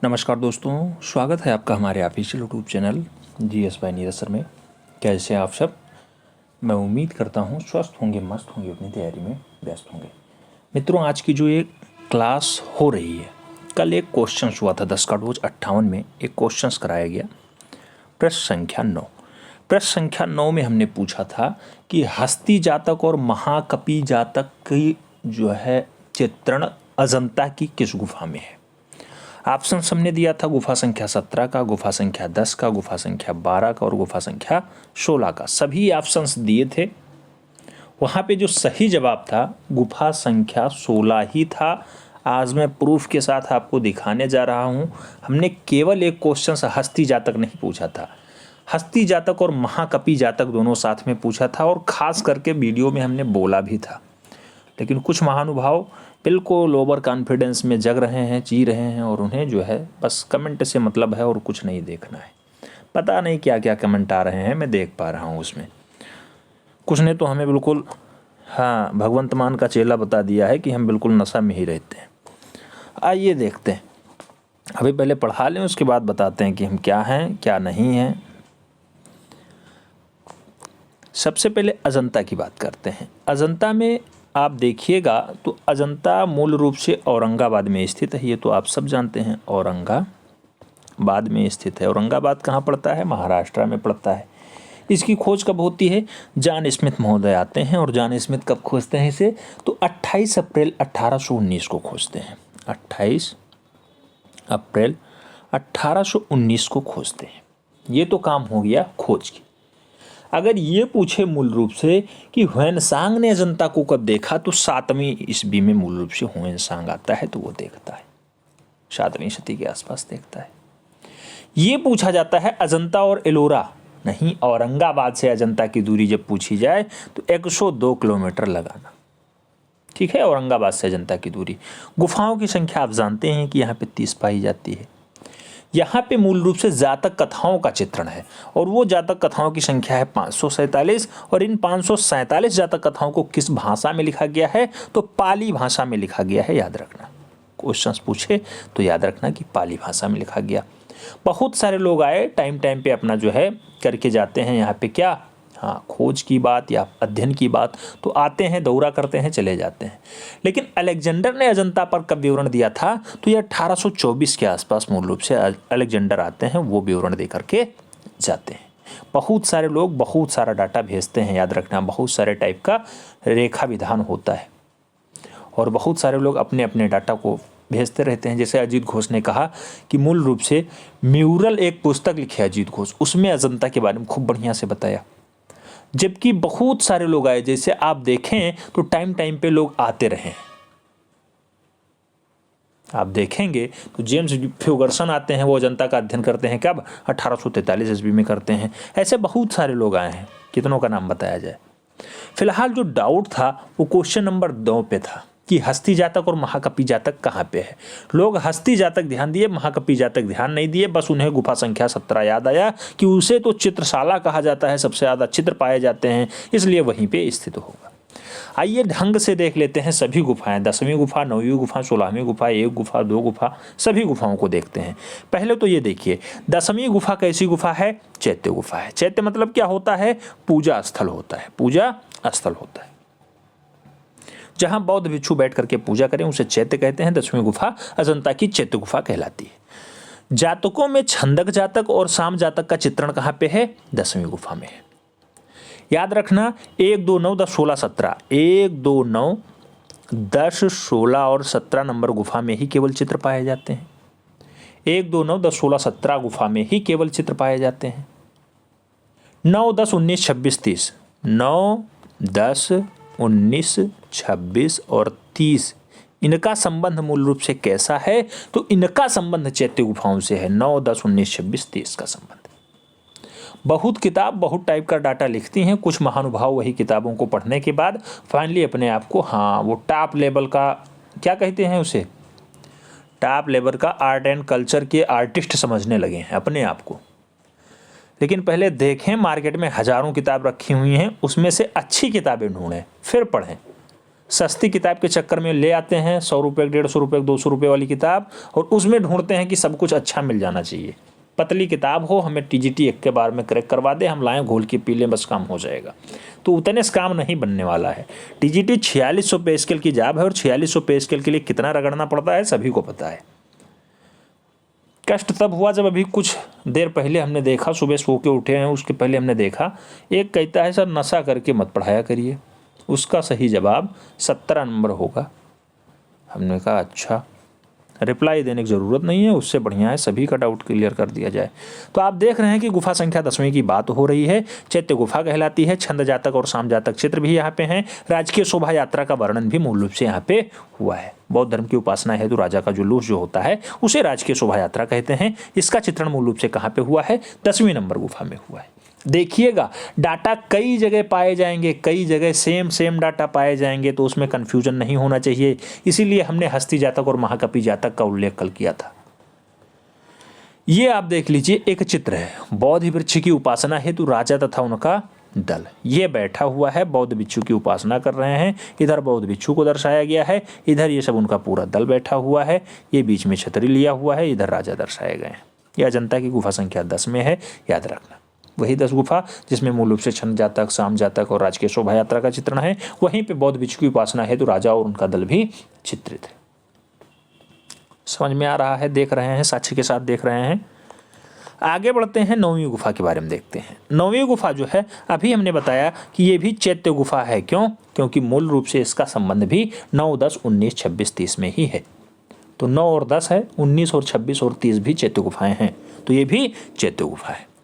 नमस्कार दोस्तों, स्वागत है आपका हमारे official YouTube channel GS by Neeraj sir में। कैसे हैं आप सब? मैं उम्मीद करता हूं स्वस्थ होंगे, मस्त होंगे, अपनी तैयारी में व्यस्त होंगे। मित्रों, आज की जो एक क्लास हो रही है, कल एक क्वेश्चन हुआ था 10 का डोज 58 में एक क्वेश्चन कराया गया। प्रश्न संख्या 9। प्रश्न संख्या 9 में हमने पूछा था कि हस्ती जातक और महाकपि जातक की जो है चित्रण अजंता की किस गुफा में है। ऑप्शन हमने दिया था गुफा संख्या 17 का, गुफा संख्या 10 का, गुफा संख्या 12 का और गुफा संख्या 16 का। सभी ऑप्शंस दिए थे। वहाँ पे जो सही जवाब था गुफा संख्या 16 ही था। आज मैं प्रूफ के साथ आपको दिखाने जा रहा हूँ। हमने केवल एक क्वेश्चन हस्ती जातक नहीं पूछा था, हस्ती जातक और महाकपि जातक दोनों साथ में पूछा था, और ख़ास करके वीडियो में हमने बोला भी था। लेकिन कुछ महानुभाव बिल्कुल ओवर कॉन्फिडेंस में जग रहे हैं, जी रहे हैं, और उन्हें जो है बस कमेंट से मतलब है और कुछ नहीं देखना है। पता नहीं क्या क्या कमेंट आ रहे हैं, मैं देख पा रहा हूँ उसमें। कुछ ने तो हमें बिल्कुल भगवंत मान का चेला बता दिया है कि हम बिल्कुल नशा में ही रहते हैं। आइए देखते हैं, अभी पहले पढ़ा लें, उसके बाद बताते हैं कि हम क्या हैं क्या नहीं हैं। सबसे पहले अजंता की बात करते हैं। अजंता में आप देखिएगा तो अजंता मूल रूप से औरंगाबाद में स्थित है। ये तो आप सब जानते हैं, औरंगाबाद में स्थित है। औरंगाबाद कहाँ पड़ता है? महाराष्ट्र में पड़ता है। इसकी खोज कब होती है? जॉन स्मिथ महोदय आते हैं, और जॉन स्मिथ कब खोजते हैं इसे? तो 28 अप्रैल 1819 को खोजते हैं। 28 अप्रैल 1819 को खोजते हैं। ये तो काम हो गया खोज की। अगर ये पूछे मूल रूप से कि ह्वेनसांग ने अजंता को कब देखा, तो 7वीं ईस्वी में मूल रूप से ह्वेनसांग आता है, तो वो देखता है 7वीं शती के आसपास देखता है। ये पूछा जाता है अजंता और एलोरा नहीं, औरंगाबाद से अजंता की दूरी जब पूछी जाए तो 102 किलोमीटर लगाना। ठीक है, औरंगाबाद से अजंता की दूरी। गुफाओं की संख्या आप जानते हैं कि यहाँ पे 30 पाई जाती है। यहाँ पे मूल रूप से जातक कथाओं का चित्रण है, और वो जातक कथाओं की संख्या है 547। और इन 547 जातक कथाओं को किस भाषा में लिखा गया है? तो पाली भाषा में लिखा गया है। याद रखना, क्वेश्चन पूछे तो याद रखना कि पाली भाषा में लिखा गया। बहुत सारे लोग आए, टाइम टाइम पे अपना जो है करके जाते हैं यहाँ पे क्या, खोज की बात या अध्ययन की बात, तो आते हैं, दौरा करते हैं, चले जाते हैं। लेकिन अलेक्जेंडर ने अजंता पर कब विवरण दिया था? तो ये 1824 के आसपास मूल रूप से अलेक्जेंडर आते हैं, वो विवरण दे करके जाते हैं। बहुत सारे लोग बहुत सारा डाटा भेजते हैं। याद रखना, बहुत सारे टाइप का रेखा विधान होता है, और बहुत सारे लोग अपने अपने डाटा को भेजते रहते हैं। जैसे अजीत घोष ने कहा कि मूल रूप से म्यूरल एक पुस्तक लिखी है अजीत घोष, उसमें अजंता के बारे में खूब बढ़िया से बताया। जबकि बहुत सारे लोग आए, जैसे आप देखें तो टाइम टाइम पे लोग आते रहे। आप देखेंगे तो जेम्स फ्यूगर्सन आते हैं, वो अजंता का अध्ययन करते हैं। कब? 1843 ईस्वी में करते हैं। ऐसे बहुत सारे लोग आए हैं, कितनों का नाम बताया जाए। फिलहाल जो डाउट था वो क्वेश्चन नंबर 2 पे था कि हस्ती जातक और महाकपि जातक कहाँ पे है। लोग हस्ती जातक ध्यान दिए, महाकपि जातक ध्यान नहीं दिए। बस उन्हें गुफा संख्या 17 याद आया कि उसे तो चित्रशाला कहा जाता है, सबसे ज़्यादा चित्र पाए जाते हैं, इसलिए वहीं पे स्थित होगा। आइए ढंग से देख लेते हैं सभी गुफाएं, 10वीं गुफा, 9वीं गुफा, 16वीं गुफा, 1 गुफा, 2 गुफा, सभी गुफाओं को देखते हैं। पहले तो ये देखिए, 10वीं गुफा कैसी गुफा है? चैत्य गुफा है। चैत्य मतलब क्या होता है? पूजा स्थल होता है। पूजा स्थल होता है जहां बौद्ध भिक्षु बैठ करके पूजा करें, उसे चैत्य कहते हैं। 10वीं गुफा अजंता की चैत्य गुफा कहलाती है। जातकों में छंदक जातक और साम जातक का चित्रण कहां पे है? 10वीं गुफा में है। याद रखना, 1, 2, 9, 10, 16, 17, 1, 2, 9, 10, 16 और 17 नंबर गुफा में ही केवल चित्र पाए जाते हैं। 1, 2, 9, 10, 16, 17 गुफा में ही केवल चित्र पाए जाते हैं। 9, 10, 19, 26, 30, 9, 10, 19, 26 और 30, इनका संबंध मूल रूप से कैसा है? तो इनका संबंध चैत्य गुफाओं से है। 9, 10, 19, 26, 30 का संबंध। बहुत किताब बहुत टाइप का डाटा लिखती हैं। कुछ महानुभाव वही किताबों को पढ़ने के बाद फाइनली अपने आप को वो टॉप लेवल का, क्या कहते हैं उसे, टॉप लेवल का आर्ट एंड कल्चर के आर्टिस्ट समझने लगे हैं अपने आप को। लेकिन पहले देखें, मार्केट में हज़ारों किताब रखी हुई हैं, उसमें से अच्छी किताबें ढूंढें, फिर पढ़ें। सस्ती किताब के चक्कर में ले आते हैं 100 रुपये, 150 रुपये, 200 रुपये वाली किताब, और उसमें ढूंढते हैं कि सब कुछ अच्छा मिल जाना चाहिए। पतली किताब हो, हमें टीजीटी एक के बार में क्रैक करवा दे, हम लाएं घोल के पी लें, बस काम हो जाएगा। तो उतने से काम नहीं बनने वाला है। टीजीटी 4600 पे स्केल की जाब है, और 4600 पे स्केल के लिए कितना रगड़ना पड़ता है सभी को पता है। कष्ट तब हुआ जब अभी कुछ देर पहले हमने देखा, सुबह सो के उठे हैं उसके पहले हमने देखा, एक कहता है सर नशा करके मत पढ़ाया करिए, उसका सही जवाब 17 नंबर होगा। हमने कहा अच्छा, रिप्लाई देने की ज़रूरत नहीं है, उससे बढ़िया है सभी का डाउट क्लियर कर दिया जाए। तो आप देख रहे हैं कि गुफा संख्या 10वीं की बात हो रही है। चैत्य गुफा कहलाती है। छंद जातक और साम जातक चित्र भी यहाँ पे हैं। राजकीय शोभा यात्रा का वर्णन भी मूल रूप से यहाँ पे हुआ है। बौद्ध धर्म की उपासना है तो राजा का जुलूस जो होता है उसे राजकीय शोभा यात्रा कहते हैं। इसका चित्रण मूल रूप से कहाँ पे हुआ है? 10वीं नंबर गुफा में हुआ है। देखिएगा डाटा कई जगह पाए जाएंगे, कई जगह सेम डाटा पाए जाएंगे, तो उसमें कन्फ्यूजन नहीं होना चाहिए। इसीलिए हमने हस्ती जातक और महाकपि जातक का उल्लेख कल किया था। ये आप देख लीजिए, एक चित्र है। बौद्ध वृक्ष की उपासना हेतु राजा तथा उनका दल ये बैठा हुआ है, बौद्ध भिक्षु की उपासना कर रहे हैं। इधर बौद्ध भिक्षु को दर्शाया गया है, इधर ये सब उनका पूरा दल बैठा हुआ है। ये बीच में छतरी लिया हुआ है, इधर राजा दर्शाए गए हैं। यह अजंता की गुफा संख्या 10 में है, याद रखना। वही 10 गुफा जिसमें मूल रूप से छंद जातक, साम जातक और राजकीय शोभा यात्रा का चित्रण है। वहीं पे बौद्ध भिक्षु की उपासना है तो राजा और उनका दल भी चित्रित है। समझ में आ रहा है? देख रहे हैं, साक्ष्य के साथ देख रहे हैं। आगे बढ़ते हैं, 9वीं गुफा के बारे में देखते हैं। 9वीं गुफा जो है अभी हमने बताया कि ये भी चैत्य गुफा है। क्यों? क्योंकि मूल रूप से इसका संबंध भी 9, 10, 19, 26, 30 में ही है। तो 9 और 10 है, 19 और 26 और 30 भी चैत्य गुफाएं हैं। तो ये भी चैत्य गुफा है।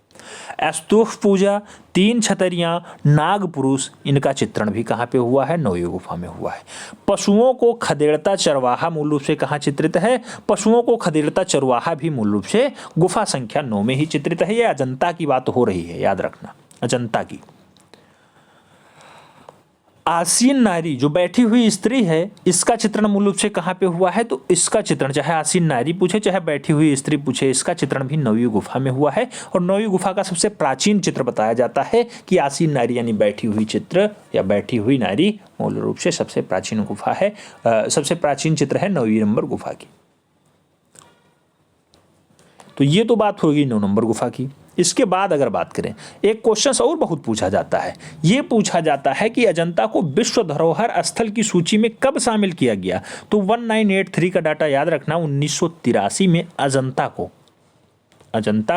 स्तूप पूजा, 3 छतरियां, नाग पुरुष, इनका चित्रण भी कहाँ पे हुआ है? 9वीं गुफा में हुआ है। पशुओं को खदेड़ता चरवाहा मूल रूप से कहाँ चित्रित है? पशुओं को खदेड़ता चरवाहा भी मूल रूप से गुफा संख्या 9 में ही चित्रित है। ये अजंता की बात हो रही है, याद रखना, अजंता की। आसीन नारी जो बैठी हुई स्त्री है, इसका चित्रण मूल रूप से कहाँ पे हुआ है? तो इसका चित्रण चाहे आसीन नारी पूछे चाहे बैठी हुई स्त्री पूछे, इसका चित्रण भी 9वीं गुफा में हुआ है। और 9वीं गुफा का सबसे प्राचीन चित्र बताया जाता है कि आसीन नारी यानी बैठी हुई चित्र या बैठी हुई नारी मूल रूप से सबसे प्राचीन गुफा है, सबसे प्राचीन चित्र है 9वीं नंबर गुफा की। तो ये तो बात होगी 9 नंबर गुफा की। इसके बाद अगर बात करें, एक क्वेश्चन और बहुत पूछा जाता है। ये पूछा जाता है कि अजंता को विश्व धरोहर स्थल की सूची में कब शामिल किया गया? तो 1983 का डाटा याद रखना। 1983 में अजंता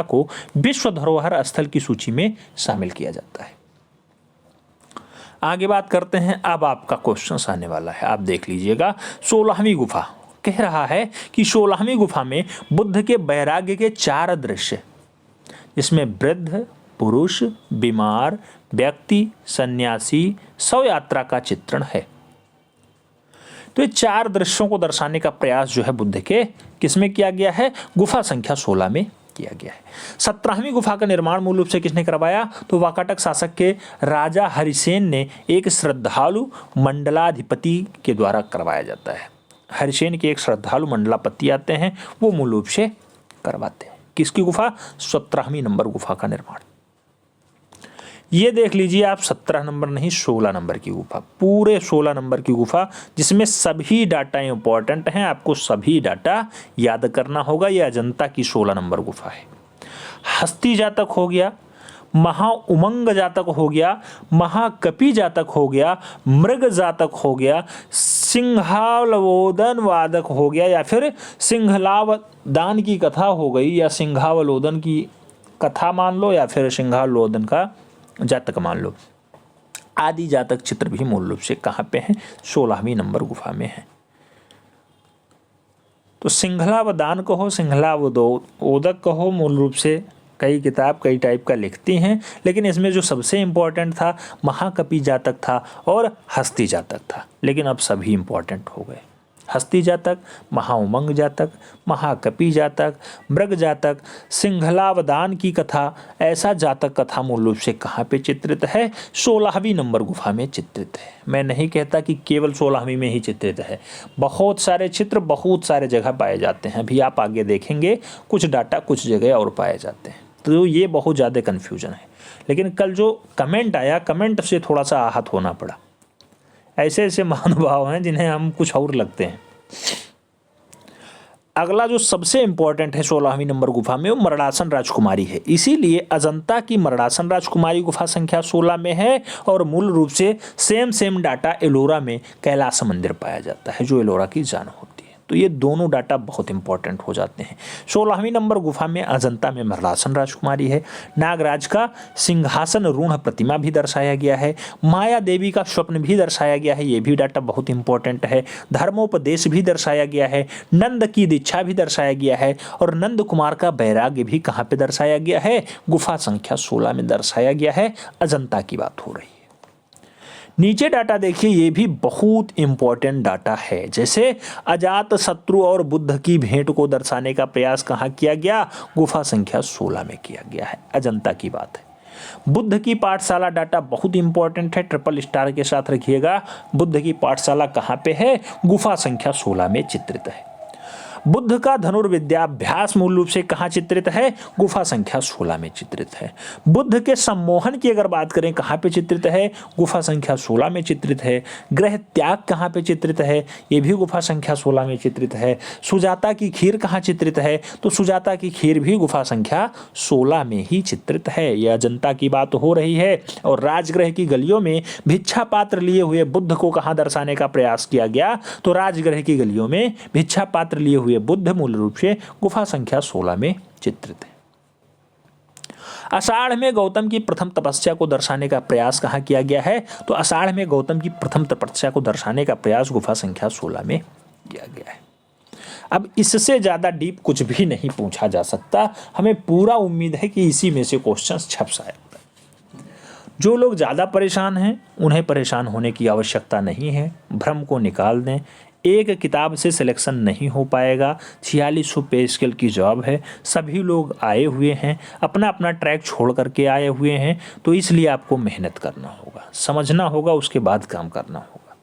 को विश्व धरोहर स्थल की सूची में शामिल किया जाता है। आगे बात करते हैं। अब आपका क्वेश्चन आने वाला है, आप देख लीजिएगा। 16वीं गुफा कह रहा है कि 16वीं गुफा में बुद्ध के वैराग्य के 4 दृश्य, इसमें वृद्ध, पुरुष, बीमार, व्यक्ति, सन्यासी, शव यात्रा का चित्रण है। तो ये 4 दृश्यों को दर्शाने का प्रयास जो है बुद्ध के किसमें किया गया है? गुफा संख्या 16 में किया गया है। 17वीं गुफा का निर्माण मूल रूप से किसने करवाया? तो वाकाटक शासक के राजा हरिसेन ने एक श्रद्धालु मंडलाधिपति के द्वारा करवाया जाता है। हरिसेन के एक श्रद्धालु मंडलापति आते हैं, वो मूल रूप से करवाते हैं। किसकी गुफा? 17वीं नंबर गुफा का निर्माण। ये देख लीजिए आप, 17 नंबर नहीं 16 नंबर की गुफा, पूरे 16 नंबर की गुफा, जिसमें सभी डाटा इंपॉर्टेंट हैं। आपको सभी डाटा याद करना होगा। ये अजंता की 16 नंबर गुफा है। हस्ती जातक हो गया, महा उमंग जातक हो गया, महाकपि जातक हो गया, मृग जातक हो गया, सिंहावलोदन वादक हो गया, या फिर सिंहलावदान की कथा हो गई, या सिंहावलोदन की कथा मान लो, या फिर सिंहावलोदन का जातक मान लो। आदि जातक चित्र भी मूल रूप से कहाँ पे हैं? 16वीं नंबर गुफा में है। तो सिंहलावदान कहो, सिंहलावोदक कहो, मूल रूप से कई किताब कई टाइप का लिखती हैं, लेकिन इसमें जो सबसे इम्पोर्टेंट था महाकपि जातक था और हस्ती जातक था। लेकिन अब सभी इम्पोर्टेंट हो गए। हस्ती जातक, महाउमंग जातक, महाकपि जातक, मृग जातक, सिंहलावदान की कथा, ऐसा जातक कथा मूल रूप से कहाँ पे चित्रित है? 16वीं नंबर गुफा में चित्रित है। मैं नहीं कहता कि केवल 16वीं में ही चित्रित है, बहुत सारे चित्र बहुत सारे जगह पाए जाते हैं। अभी आप आगे देखेंगे कुछ डाटा कुछ जगह और पाए जाते हैं। तो ये बहुत ज़्यादा कन्फ्यूजन है। लेकिन कल जो कमेंट आया, कमेंट से थोड़ा सा आहत होना पड़ा। ऐसे ऐसे महानुभाव हैं जिन्हें हम कुछ और लगते हैं। अगला जो सबसे इंपॉर्टेंट है 16वीं नंबर गुफा में, वो मरणासन राजकुमारी है। इसीलिए अजंता की मरणासन राजकुमारी गुफा संख्या 16 में है और मूल रूप से सेम डाटा एलोरा में कैलाश मंदिर पाया जाता है, जो एलोरा की जान होती है। तो ये दोनों डाटा बहुत इंपॉर्टेंट हो जाते हैं। 16वीं नंबर गुफा में अजंता में मरणासन राजकुमारी है। नागराज का सिंहासन रूढ़ प्रतिमा भी दर्शाया गया है। माया देवी का स्वप्न भी दर्शाया गया है, ये भी डाटा बहुत इंपॉर्टेंट है। धर्मोपदेश भी दर्शाया गया है। नंद की दीक्षा भी दर्शाया गया है और नंद कुमार का बैराग्य भी कहाँ पे दर्शाया गया है, गुफा संख्या 16 में दर्शाया गया है। अजंता की बात हो रही है। नीचे डाटा देखिए, ये भी बहुत इंपॉर्टेंट डाटा है। जैसे अजात शत्रु और बुद्ध की भेंट को दर्शाने का प्रयास कहाँ किया गया, गुफा संख्या 16 में किया गया है। अजंता की बात है। बुद्ध की पाठशाला डाटा बहुत इंपॉर्टेंट है, ट्रिपल स्टार के साथ रखिएगा। बुद्ध की पाठशाला कहाँ पे है, गुफा संख्या 16 में चित्रित है। बुद्ध का धनुर्विद्याभ्यास मूल रूप से कहाँ चित्रित है, गुफा संख्या 16 में चित्रित है। बुद्ध के सम्मोहन की अगर बात करें कहाँ पे चित्रित है, गुफा संख्या 16 में चित्रित है। ग्रह त्याग कहाँ पे चित्रित है, ये भी गुफा संख्या 16 में चित्रित है। सुजाता की खीर कहाँ चित्रित है, तो सुजाता की खीर भी गुफा संख्या 16 में ही चित्रित है। यह अजंता की बात हो रही है। और राजगृह की गलियों में भिक्षा पात्र लिए हुए बुद्ध को कहाँ दर्शाने का प्रयास किया गया, तो राजगृह की गलियों में भिक्षा पात्र लिए हुए बुद्ध मूल रूप से गुफा संख्या 16 में चित्रित है। आषाढ़ में गौतम की प्रथम तपस्या को दर्शाने का प्रयास कहाँ किया गया है, तो आषाढ़ में गौतम की प्रथम तपस्या को दर्शाने का प्रयास गुफा संख्या 16 में किया गया है। अब इससे ज्यादा डीप कुछ भी नहीं पूछा जा सकता। हमें पूरा उम्मीद है कि इसी में से क्वेश्चंस छप जाएगा। जो लोग ज़्यादा परेशान हैं उन्हें परेशान होने की आवश्यकता नहीं है, भ्रम को निकाल दें। एक किताब से सिलेक्शन नहीं हो पाएगा। 4600 पे स्केल की जॉब है, सभी लोग आए हुए हैं, अपना अपना ट्रैक छोड़ करके आए हुए हैं, तो इसलिए आपको मेहनत करना होगा, समझना होगा, उसके बाद काम करना होगा।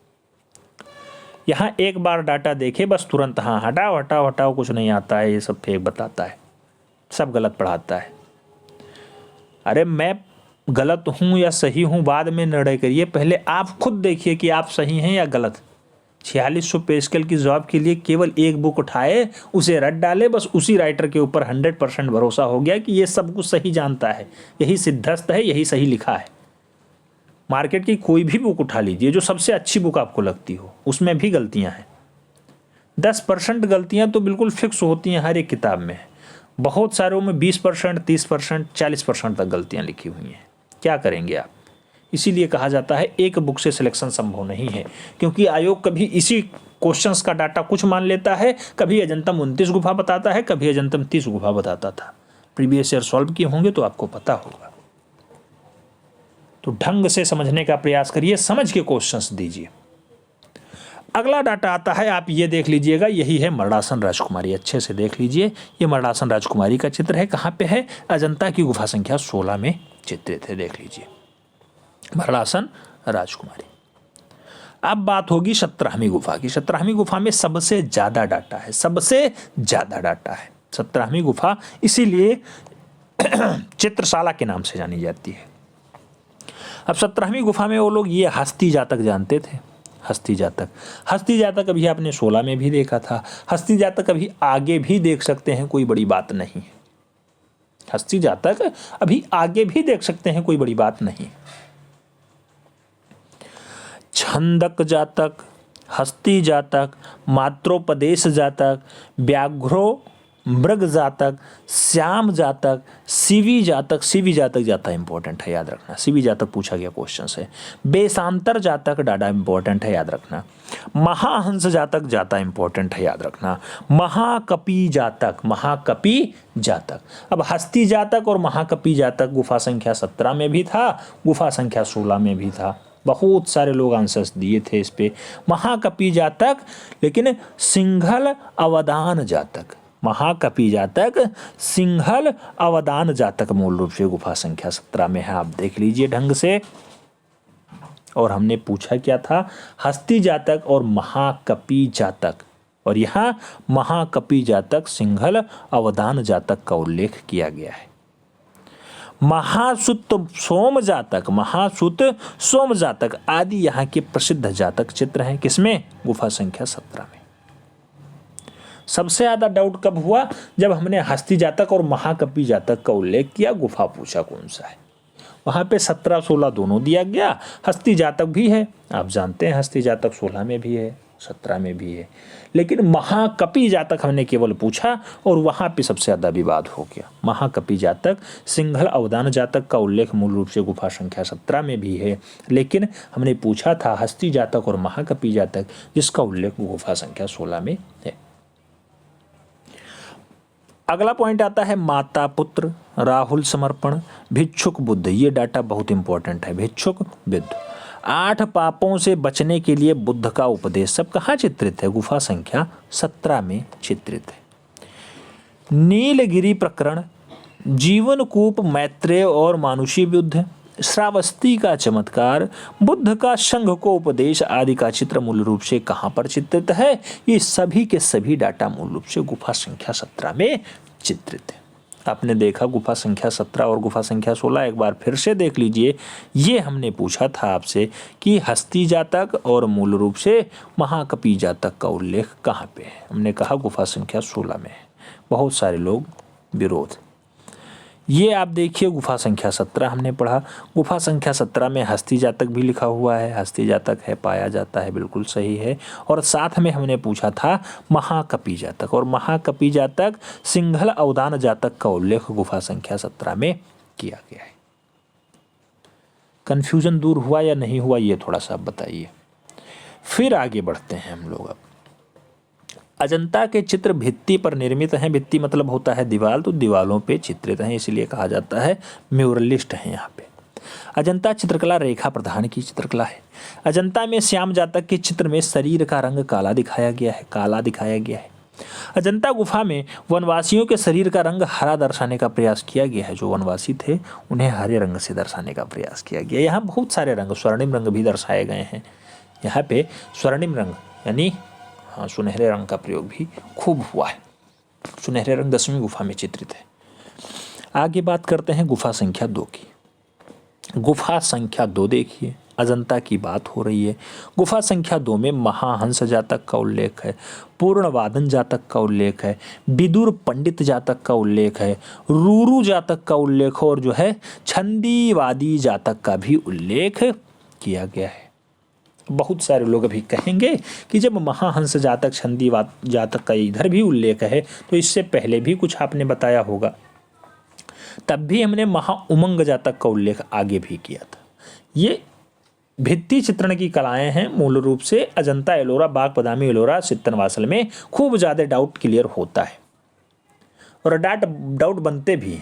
यहाँ एक बार डाटा देखे बस तुरंत हाँ हटाओ हटाओ हटाओ, कुछ नहीं आता है, ये सब फेक बताता है, सब गलत पढ़ाता है। अरे मैं गलत हूँ या सही हूँ बाद में निर्णय करिए, पहले आप खुद देखिए कि आप सही हैं या गलत। 4600 पे स्केल की जॉब के लिए केवल एक बुक उठाए, उसे रट डाले, बस उसी राइटर के ऊपर 100% भरोसा हो गया कि ये सब कुछ सही जानता है, यही सिद्धस्त है, यही सही लिखा है। मार्केट की कोई भी बुक उठा लीजिए जो सबसे अच्छी बुक आपको लगती हो, उसमें भी गलतियां हैं। 10% गलतियां तो बिल्कुल फिक्स होती हैं हर एक किताब में। बहुत सारों में 20%, 30%, 40% तक गलतियां लिखी हुई हैं। क्या करेंगे आप? इसीलिए कहा जाता है एक बुक से सिलेक्शन संभव नहीं है, क्योंकि आयोग कभी इसी क्वेश्चंस का डाटा कुछ मान लेता है, कभी अजंतम 29 गुफा बताता है, कभी अजंतम 30 गुफा बताता था। प्रीवियस ईयर सॉल्व किए होंगे तो आपको पता होगा। तो ढंग से समझने का प्रयास करिए, समझ के क्वेश्चंस दीजिए। अगला डाटा आता है, आप ये देख लीजिएगा, यही है मरणासन राजकुमारी। अच्छे से देख लीजिए, ये मरणासन राजकुमारी का चित्र है। कहाँ पे है? अजंता की गुफा संख्या 16 में चित्रित है। देख लीजिए मरणासन राजकुमारी। अब बात होगी 17वीं गुफा की। 17वीं गुफा में सबसे ज्यादा डाटा है, सबसे ज्यादा डाटा है 17वीं गुफा, इसीलिए चित्रशाला के नाम से जानी जाती है। अब 17वीं गुफा में वो लोग ये हस्ती जातक जानते थे। हस्ती जातक अभी आपने 16 में भी देखा था। हस्ती जातक अभी आगे भी देख सकते हैं, कोई बड़ी बात नहीं है। हस्ती जातक अभी आगे भी देख सकते हैं, कोई बड़ी बात नहीं। छंदक जातक, हस्ती जातक, मात्रोपदेश जातक, व्याघ्रो मृग जातक, श्याम जातक, शिवी जातक। शिवी जातक ज्यादा इंपॉर्टेंट है, याद रखना। शिवी जातक पूछा गया क्वेश्चन है। बेसांतर जातक डाटा इंपॉर्टेंट है, याद रखना। महाहंस जातक ज्यादा इंपॉर्टेंट है, याद रखना। महाकपि जातक। अब हस्ती जातक और महाकपि जातक गुफा संख्या 17 में भी था, गुफा संख्या 16 में भी था। बहुत सारे लोग आंसर्स दिए थे इस पे। महाकपि जातक, लेकिन सिंघल अवदान जातक, महाकपि जातक, सिंघल अवदान जातक मूल रूप से गुफा संख्या 17 में है। आप देख लीजिए ढंग से। और हमने पूछा क्या था? हस्ती जातक और महाकपि जातक, और यहाँ महाकपि जातक, सिंघल अवदान जातक का उल्लेख किया गया है। महासुत सोम जातक, महासुत सोम जातक आदि यहाँ के प्रसिद्ध जातक चित्र हैं। किसमें? गुफा संख्या 17 में। सबसे ज्यादा डाउट कब हुआ? जब हमने हस्ती जातक और महाकपि जातक का उल्लेख किया, गुफा पूछा कौन सा है। वहां पे 17 16 दोनों दिया गया, हस्ती जातक भी है, आप जानते हैं हस्ती जातक 16 में भी है, 17 में भी है, लेकिन महाकपि जातक हमने केवल पूछा और वहां पे सबसे ज्यादा विवाद हो गया। महाकपि जातक सिंघल अवदान जातक का उल्लेख मूल रूप से गुफा संख्या 17 में भी है, लेकिन हमने पूछा था हस्ती जातक और महाकपि जातक, जिसका उल्लेख गुफा संख्या 16 में है। अगला पॉइंट आता है माता पुत्र राहुल समर्पण भिक्षुक बुद्ध। ये डाटा बहुत इंपॉर्टेंट है। भिक्षुक बुद्ध 8 पापों से बचने के लिए बुद्ध का उपदेश सब कहाँ चित्रित है? गुफा संख्या 17 में चित्रित है। नीलगिरी प्रकरण, जीवनकूप, मैत्रेय और मानुषी युद्ध, श्रावस्ती का चमत्कार, बुद्ध का संघ को उपदेश आदि का चित्र मूल रूप से कहाँ पर चित्रित है? ये सभी के सभी डाटा मूल रूप से गुफा संख्या 17 में चित्रित है। आपने देखा गुफा संख्या 17 और गुफा संख्या 16, एक बार फिर से देख लीजिए। ये हमने पूछा था आपसे कि हस्ती जातक और मूल रूप से महाकपि जातक का उल्लेख कहाँ पे है? हमने कहा गुफा संख्या 16 में है। बहुत सारे लोग विरोध। ये आप देखिए गुफा संख्या 17 हमने पढ़ा। गुफा संख्या 17 में हस्ती जातक भी लिखा हुआ है, हस्ती जातक है, पाया जाता है, बिल्कुल सही है। और साथ में हमने पूछा था महाकपि जातक, और महाकपि जातक सिंघल अवदान जातक का उल्लेख गुफा संख्या 17 में किया गया है। कंफ्यूजन दूर हुआ या नहीं हुआ, ये थोड़ा सा बताइए। फिर आगे बढ़ते हैं हम लोग। अब अजंता के चित्र भित्ति पर निर्मित हैं। भित्ति मतलब होता है दीवार, तो दीवालों पे चित्रित हैं, इसलिए कहा जाता है म्यूरलिस्ट है। यहाँ पे अजंता चित्रकला रेखा प्रधान की चित्रकला है। अजंता में श्याम जातक के चित्र में शरीर का रंग काला दिखाया गया है, काला दिखाया गया है। अजंता गुफा में वनवासियों के शरीर का रंग हरा दर्शाने का प्रयास किया गया है। जो वनवासी थे उन्हें हरे रंग से दर्शाने का प्रयास किया गया। यहाँ बहुत सारे रंग, स्वर्णिम रंग भी दर्शाए गए हैं। यहाँ पे स्वर्णिम रंग यानी सुनहरे रंग का प्रयोग भी खूब हुआ है। सुनहरे रंग 10वीं गुफा में चित्रित है। आगे बात करते हैं गुफा संख्या 2 की। गुफा संख्या 2 देखिए, अजंता की बात हो रही है। गुफा संख्या 2 में महाहंस जातक का उल्लेख है, पूर्णवादन जातक का उल्लेख है, विदुर पंडित जातक का उल्लेख है, रूरू जातक का उल्लेख और जो है छंदीवादी जातक का भी उल्लेख किया गया है। बहुत सारे लोग अभी कहेंगे कि जब महाहंस जातक छंदीवाद जातक का इधर भी उल्लेख है तो इससे पहले भी कुछ आपने बताया होगा। तब भी हमने महाउमंग जातक का उल्लेख आगे भी किया था। ये भित्ति चित्रण की कलाएं हैं। मूल रूप से अजंता एलोरा, बाग बदामी एलोरा, सित्तनवासल में खूब ज़्यादा डाउट क्लियर होता है और डाउट बनते भी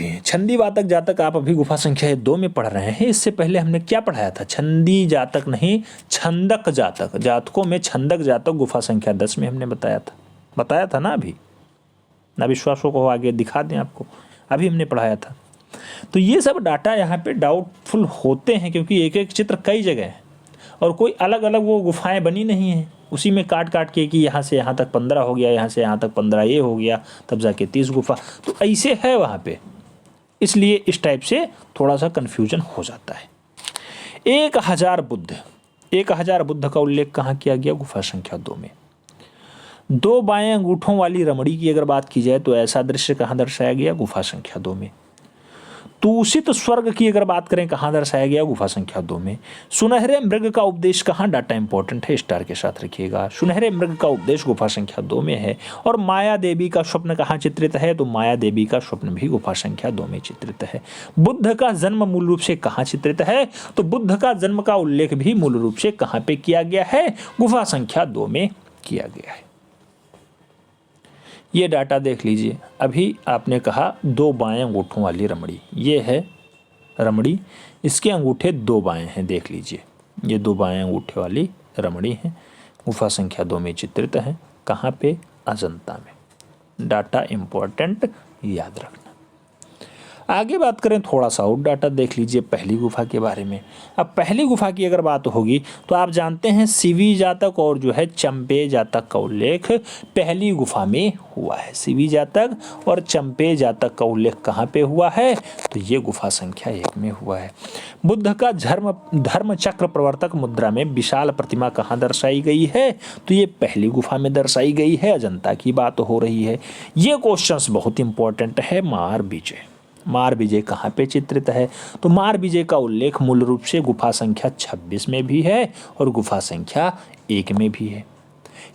हैं। छंदी वातक जातक आप अभी गुफा संख्या 2 में पढ़ रहे हैं। इससे पहले हमने क्या पढ़ाया था? छंदी जातक नहीं, छंदक जातक। जातकों में छंदक जातक गुफा संख्या 10 में हमने बताया था ना। अभी ना विश्वासों को आगे दिखा दें आपको, अभी हमने पढ़ाया था। तो ये सब डाटा यहाँ पे डाउटफुल होते हैं क्योंकि एक एक चित्र कई जगह है और कोई अलग अलग वो गुफाएं बनी नहीं हैं। उसी में काट के कि यहाँ से यहाँ तक 15 हो गया, यहाँ से यहाँ तक 15 ये हो गया, तब जाके 30 गुफा, तो ऐसे है वहाँ पे। इसलिए इस टाइप से थोड़ा सा कन्फ्यूजन हो जाता है। 1000 बुद्ध का उल्लेख कहाँ किया गया? गुफा संख्या 2 में। 2 बाएं अंगूठों वाली रमणी की अगर बात की जाए तो ऐसा दृश्य कहाँ दर्शाया गया? गुफा संख्या 2 में। तूषित स्वर्ग की अगर बात करें कहाँ दर्शाया गया? गुफा संख्या 2 में। सुनहरे मृग का उपदेश कहाँ? डाटा इंपॉर्टेंट है, स्टार के साथ रखिएगा। सुनहरे मृग का उपदेश गुफा संख्या 2 में है। और माया देवी का स्वप्न कहाँ चित्रित है? तो माया देवी का स्वप्न भी गुफा संख्या 2 में चित्रित है। बुद्ध का जन्म मूल रूप से कहाँ चित्रित है? तो बुद्ध का जन्म का उल्लेख भी मूल रूप से कहाँ पे किया गया है? गुफा संख्या 2 में किया गया है। ये डाटा देख लीजिए। अभी आपने कहा 2 बाएं अंगूठों वाली रमणी, ये है रमणी, इसके अंगूठे 2 बाएं हैं, देख लीजिए। ये 2 बाएं अंगूठे वाली रमणी है, गुफा संख्या 2 में चित्रित है। कहाँ पे? अजंता में। डाटा इंपॉर्टेंट, याद रखना। आगे बात करें, थोड़ा सा और डाटा देख लीजिए पहली गुफा के बारे में। अब पहली गुफा की अगर बात होगी तो आप जानते हैं सीवी जातक और जो है चंपे जातक का उल्लेख पहली गुफा में हुआ है। सीवी जातक और चंपे जातक का उल्लेख कहाँ पे हुआ है? तो ये गुफा संख्या 1 में हुआ है। बुद्ध का धर्म चक्र प्रवर्तक मुद्रा में विशाल प्रतिमा कहाँ दर्शाई गई है? तो ये पहली गुफा में दर्शाई गई है। अजंता की बात हो रही है। ये क्वेश्चंस बहुत इंपॉर्टेंट है। मार विजय, मार विजय कहाँ पे चित्रित है? तो मार विजय का उल्लेख मूल रूप से गुफा संख्या 26 में भी है और गुफा संख्या 1 में भी है।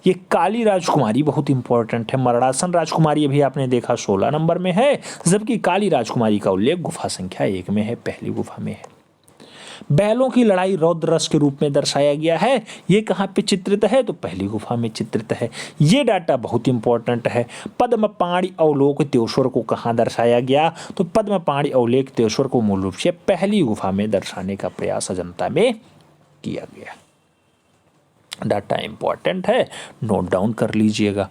ये काली राजकुमारी बहुत इंपॉर्टेंट है। मरणासन राजकुमारी अभी आपने देखा 16 नंबर में है, जबकि काली राजकुमारी का उल्लेख गुफा संख्या 1 में है, पहली गुफा में है। बैलों की लड़ाई रौद्र रस के रूप में दर्शाया गया है। ये कहाँ पे चित्रित है? तो पहली गुफा में चित्रित है। ये डाटा बहुत इंपॉर्टेंट है। पद्मपाणि अवलोक त्योश्वर को कहाँ दर्शाया गया? तो पद्मपाणि अवलोक त्योश्वर को मूल रूप से पहली गुफा में दर्शाने का प्रयास अजंता में किया गया। डाटा इंपॉर्टेंट है, नोट डाउन कर लीजिएगा।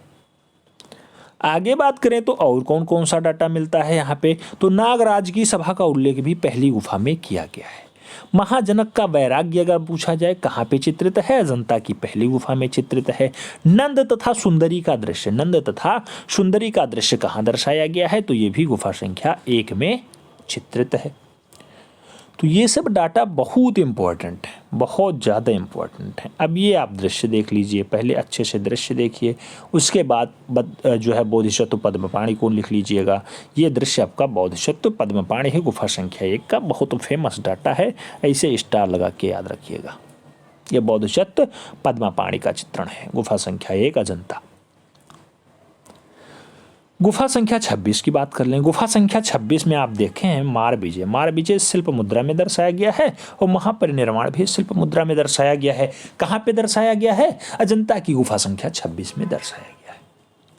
आगे बात करें तो और कौन कौन सा डाटा मिलता है यहाँ पे? तो नागराज की सभा का उल्लेख भी पहली गुफा में किया गया है। महाजनक का वैराग्य अगर पूछा जाए कहाँ पे चित्रित है? अजंता की पहली गुफा में चित्रित है। नंद तथा सुंदरी का दृश्य, नंद तथा सुंदरी का दृश्य कहाँ दर्शाया गया है? तो ये भी गुफा संख्या 1 में चित्रित है। तो ये सब डाटा बहुत इंपॉर्टेंट है, बहुत ज़्यादा इंपॉर्टेंट है। अब ये आप दृश्य देख लीजिए, पहले अच्छे से दृश्य देखिए, उसके बाद जो है बोधिसत्व पद्मपाणि को लिख लीजिएगा। ये दृश्य आपका बोधिसत्व पद्मपाणि है, गुफा संख्या 1 का बहुत फेमस डाटा है, ऐसे स्टार लगा के याद रखिएगा। ये बोधिसत्व पद्मपाणि का चित्रण है, गुफा संख्या 1 अजंता। गुफा संख्या 26 की बात कर लें। गुफा संख्या 26 में आप देखें हैं मार विजय, मार विजय शिल्प मुद्रा में दर्शाया गया है और महापरिनिर्वाण भी शिल्प मुद्रा में दर्शाया गया है। कहाँ पे दर्शाया गया है? अजंता की गुफा संख्या 26 में दर्शाया गया है।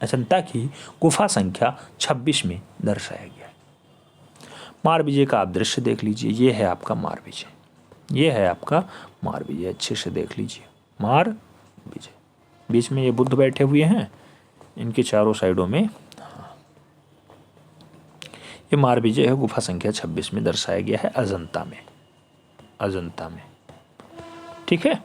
अजंता की गुफा संख्या 26 में दर्शाया गया है। मार विजय का आप दृश्य देख लीजिए, ये है आपका मार विजय, ये है आपका मार विजय, अच्छे से देख लीजिए मार विजय। बीच में ये बुद्ध बैठे हुए हैं, इनके चारों साइडों में ये मार विजय है, गुफा संख्या 26 में दर्शाया गया है अजंता में, अजंता में। ठीक है,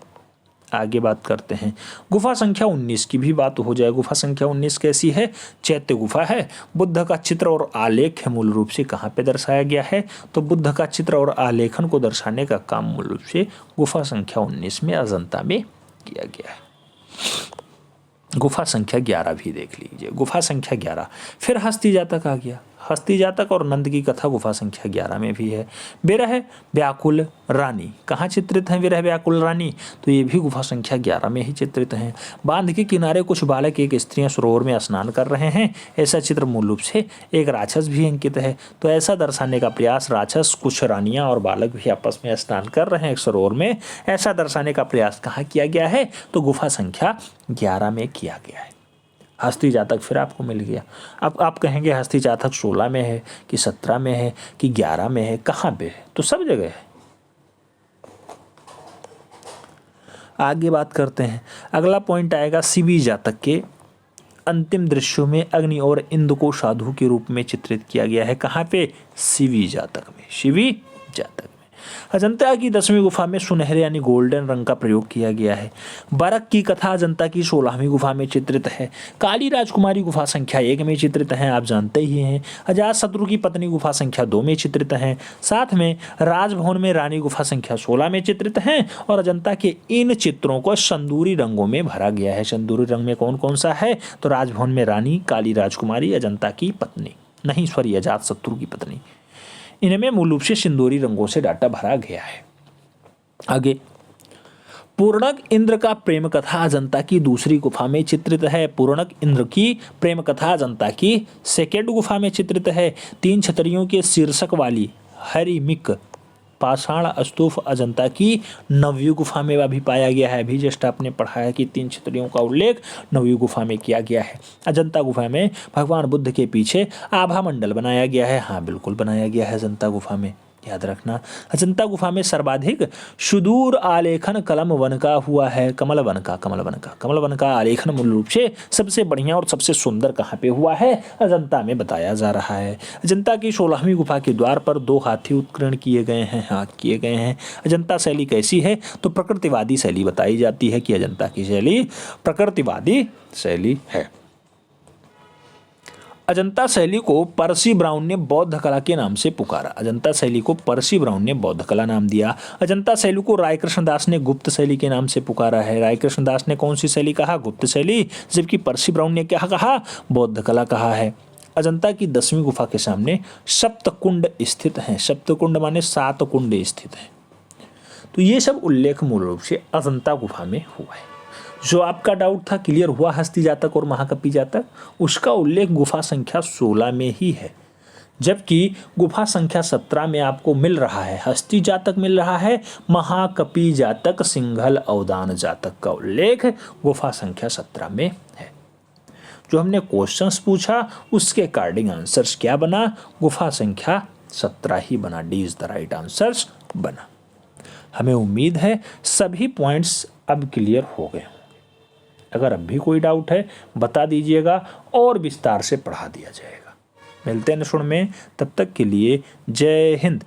आगे बात करते हैं। गुफा संख्या 19 की भी बात हो जाए। गुफा संख्या 19 कैसी है? चैत्य गुफा है। बुद्ध का चित्र और आलेख है मूल रूप से कहाँ पे दर्शाया गया है? तो बुद्ध का चित्र और आलेखन को दर्शाने का काम मूल रूप से गुफा संख्या 19 में अजंता में किया गया है। गुफा संख्या 11 भी देख लीजिए, गुफा संख्या 11। फिर हस्ती जातक आ गया। हस्ती जातक और नंद की कथा गुफा संख्या 11 में भी है। विरह व्याकुल रानी कहाँ चित्रित है? विरह व्याकुल रानी, तो ये भी गुफा संख्या 11 में ही चित्रित हैं। बांध के किनारे कुछ बालक एक स्त्रियां सरोवर में स्नान कर रहे हैं, ऐसा चित्र मूल रूप से एक राक्षस भी अंकित है। तो ऐसा दर्शाने का प्रयास, राक्षस कुछ रानियां और बालक भी आपस में स्नान कर रहे हैं एक सरोवर में, ऐसा दर्शाने का प्रयास कहाँ किया गया है? तो गुफा संख्या 11 में किया गया है। हस्ती जातक फिर आपको मिल गया। अब आप कहेंगे हस्ती जातक 16 में है कि 17 में है कि 11 में है, कहाँ पे है? तो सब जगह है। आगे बात करते हैं। अगला पॉइंट आएगा शिवी जातक के अंतिम दृश्यों में अग्नि और इंद्र को साधु के रूप में चित्रित किया गया है। कहाँ पे? शिवी जातक में, शिवी जातक में। अजंता की 10वीं गुफा में सुनहरे यानी गोल्डन रंग का प्रयोग किया गया है। बरक की कथा अजंता की 16वीं गुफा में चित्रित है। काली राजकुमारी गुफा संख्या 1 में चित्रित है, आप जानते ही हैं। अजातशत्रु की पत्नी गुफा संख्या 2 में चित्रित है। साथ में राजभवन में रानी गुफा संख्या 16 में चित्रित है। और अजंता के इन चित्रों को संदूरी रंगों में भरा गया है। संदूरी रंग में कौन कौन सा है? तो राजभवन में रानी, काली राजकुमारी, अजंता की पत्नी, नहीं सॉरी अजातशत्रु की पत्नी, इनमें मूल रूप से सिंदूरी रंगों से डाटा भरा गया है। आगे पूर्णक इंद्र का प्रेम कथा अजंता की 2री गुफा में चित्रित है। पूर्णक इंद्र की प्रेम कथा अजंता की 2nd गुफा में चित्रित है। 3 छतरियों के शीर्षक वाली हरिमिक पाषाण स्तूप अजंता की 9वीं गुफा में अभी पाया गया है। अभी जस्ट आपने पढ़ा है कि 3 छतरियों का उल्लेख 9वीं गुफा में किया गया है। अजंता गुफा में भगवान बुद्ध के पीछे आभा मंडल बनाया गया है। हाँ बिल्कुल बनाया गया है अजंता गुफा में। याद रखना। अजंता गुफा में सर्वाधिक सुदूर आलेखन कलम वन का हुआ है, कमल वन का। कमल वन का आलेखन मूल रूप से सबसे बढ़िया और सबसे सुंदर कहाँ पे हुआ है? अजंता में बताया जा रहा है। अजंता की 16वीं गुफा के द्वार पर 2 हाथी उत्कीर्ण किए गए हैं। हाँ, किए गए हैं। अजंता शैली कैसी है? तो प्रकृतिवादी शैली बताई जाती है कि अजंता की शैली प्रकृतिवादी शैली है। अजंता शैली को पर्सी ब्राउन ने बौद्ध कला के नाम से पुकारा। अजंता शैली को पर्सी ब्राउन ने बौद्ध कला नाम दिया। अजंता शैली को राय कृष्णदास ने गुप्त शैली के नाम से पुकारा है। राय कृष्णदास ने कौन सी शैली कहा? गुप्त शैली। जबकि पर्सी ब्राउन ने क्या कहा? बौद्ध कला कहा है। अजंता की 10वीं गुफा के सामने सप्तकुंड स्थित हैं। सप्तकुंड माने 7 कुंड स्थित हैं। तो ये सब उल्लेख मूल रूप से अजंता गुफा में हुआ है। जो आपका डाउट था क्लियर हुआ हस्ती जातक और महाकपि जातक, उसका उल्लेख गुफा संख्या 16 में ही है। जबकि गुफा संख्या 17 में आपको मिल रहा है हस्ती जातक, मिल रहा है महाकपि जातक, सिंघल अवदान जातक का उल्लेख गुफा संख्या 17 में है। जो हमने क्वेश्चंस पूछा उसके अकॉर्डिंग आंसर्स क्या बना? गुफा संख्या 17 ही बना। D is the right answers बना। हमें उम्मीद है सभी पॉइंट्स अब क्लियर हो गए। अगर अब भी कोई डाउट है बता दीजिएगा और विस्तार से पढ़ा दिया जाएगा। मिलते हैं नेक्स्ट में, तब तक के लिए जय हिंद।